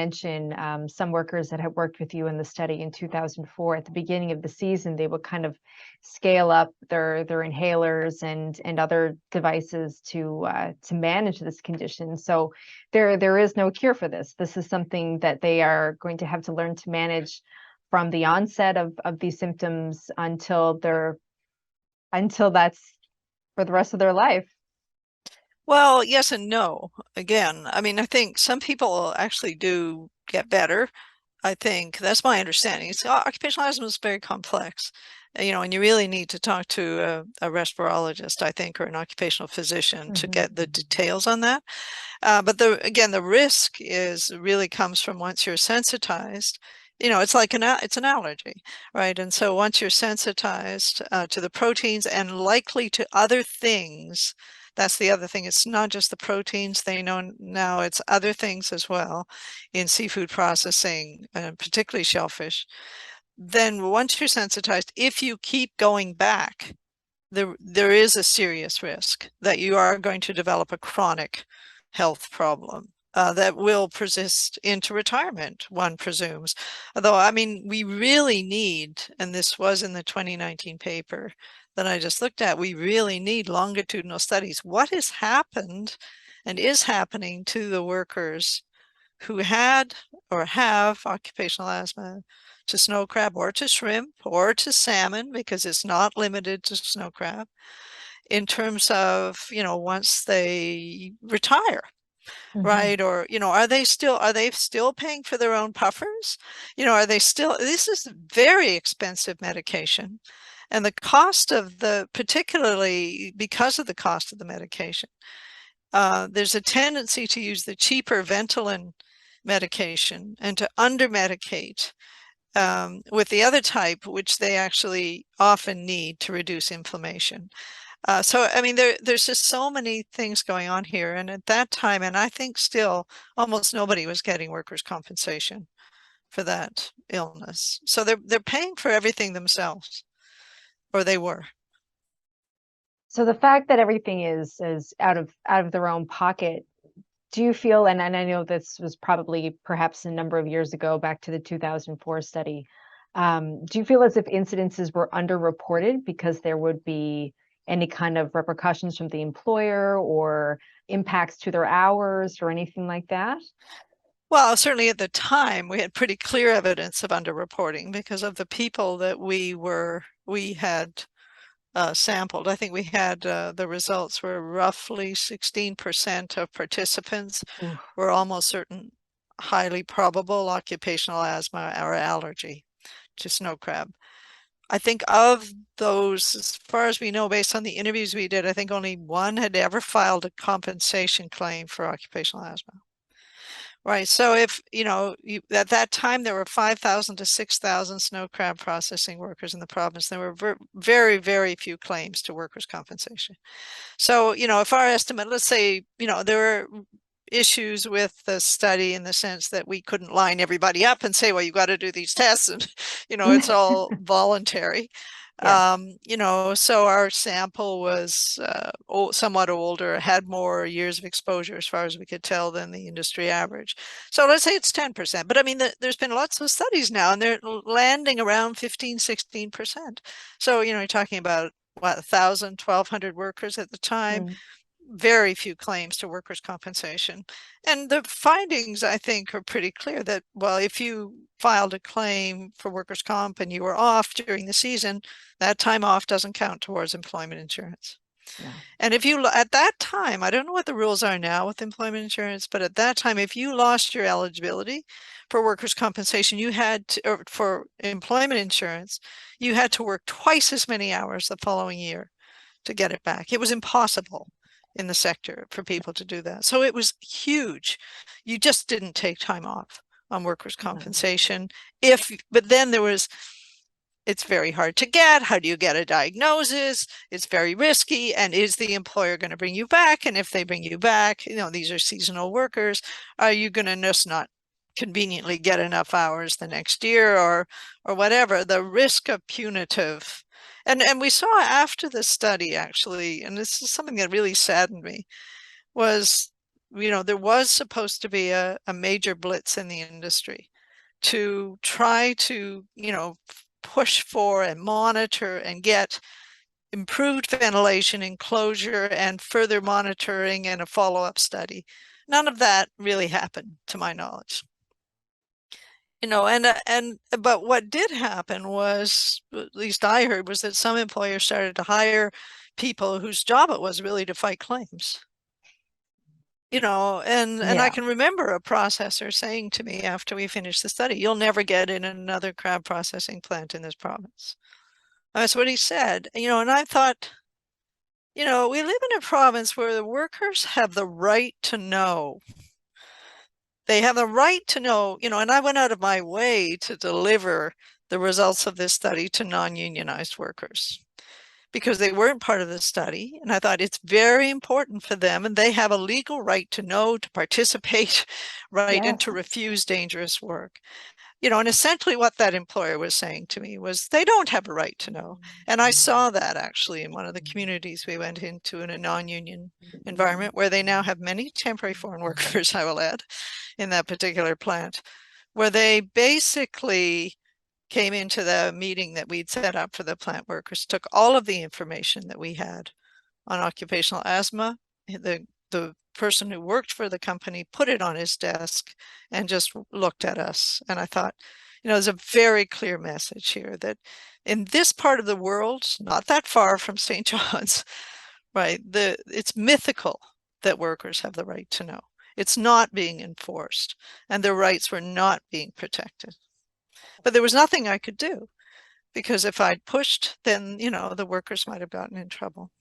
mention some workers that had worked with you in the study in 2004. At the beginning of the season, they would kind of scale up their inhalers and other devices to manage this condition. So there is no cure for this. This is something that they are going to have to learn to manage from the onset of these symptoms until that's for the rest of their life. Well, yes and no. Again, I mean, I think some people actually do get better. I think that's my understanding. Occupational asthma is very complex, and you really need to talk to a respirologist, I think, or an occupational physician to get the details on that. But the risk really comes from once you're sensitized. It's like it's an allergy, right? And so once you're sensitized to the proteins and likely to other things, that's the other thing. It's not just the proteins. They know now it's other things as well in seafood processing, particularly shellfish. Then once you're sensitized, if you keep going back, there is a serious risk that you are going to develop a chronic health problem that will persist into retirement, one presumes. Although, I mean, we really need, and this was in the 2019 paper that I just looked at, we really need longitudinal studies. What has happened and is happening to the workers who had or have occupational asthma to snow crab or to shrimp or to salmon, because it's not limited to snow crab, in terms of, once they retire, right? Or, are they still paying for their own puffers? This is very expensive medication. And the cost of particularly because of the cost of the medication, there's a tendency to use the cheaper Ventolin medication and to under-medicate with the other type, which they actually often need to reduce inflammation. So, I mean, there's just so many things going on here. And at that time, and I think still, almost nobody was getting workers' compensation for that illness. So they're paying for everything themselves, or they were. So the fact that everything is out of their own pocket, do you feel, and I know this was probably perhaps a number of years ago, back to the 2004 study, do you feel as if incidences were underreported because there would be any kind of repercussions from the employer or impacts to their hours or anything like that? Well, certainly at the time, we had pretty clear evidence of underreporting because of the people that we had sampled. I think we had the results were roughly 16% of participants were almost certain highly probable occupational asthma or allergy to snow crab. I think of those, as far as we know, based on the interviews we did, I think only one had ever filed a compensation claim for occupational asthma. Right. So if, at that time, there were 5,000 to 6,000 snow crab processing workers in the province. There were very, very few claims to workers' compensation. So, if our estimate, let's say, there were issues with the study in the sense that we couldn't line everybody up and say, well, you've got to do these tests and, it's all voluntary. So our sample was somewhat older, had more years of exposure as far as we could tell than the industry average. So let's say it's 10%, but I mean, there's been lots of studies now and they're landing around 15, 16%. So, you're talking about what, 1,000, 1,200 workers at the time. Very few claims to workers' compensation. And the findings, I think, are pretty clear that, well, if you filed a claim for workers' comp and you were off during the season, that time off doesn't count towards employment insurance. Yeah. And if you, at that time, I don't know what the rules are now with employment insurance, but at that time, if you lost your eligibility for workers' compensation, you had to, or for employment insurance, you had to work twice as many hours the following year to get it back. It was impossible in the sector for people to do that. So it was huge. You just didn't take time off on workers' compensation. But then it's very hard to get. How do you get a diagnosis? It's very risky. And is the employer going to bring you back? And if they bring you back, these are seasonal workers, are you going to just not conveniently get enough hours the next year or whatever? The risk of punitive. And we saw after the study, actually, and this is something that really saddened me, was there was supposed to be a major blitz in the industry to try to, push for and monitor and get improved ventilation enclosure and further monitoring and a follow-up study. None of that really happened, to my knowledge. But what did happen was, at least I heard, was that some employers started to hire people whose job it was really to fight claims. And I can remember a processor saying to me after we finished the study, "You'll never get in another crab processing plant in this province." That's what he said. And I thought, we live in a province where the workers have the right to know. They have the right to know, and I went out of my way to deliver the results of this study to non-unionized workers because they weren't part of the study. And I thought it's very important for them, and they have a legal right to know, to participate, right, and to refuse dangerous work. And essentially what that employer was saying to me was they don't have a right to know. And I saw that actually in one of the communities we went into in a non-union environment where they now have many temporary foreign workers, I will add, in that particular plant, where they basically came into the meeting that we'd set up for the plant workers, took all of the information that we had on occupational asthma, the person who worked for the company put it on his desk and just looked at us. And I thought, there's a very clear message here that in this part of the world, not that far from St. John's, right, it's mythical that workers have the right to know. It's not being enforced, and their rights were not being protected. But there was nothing I could do, because if I'd pushed, then, the workers might have gotten in trouble.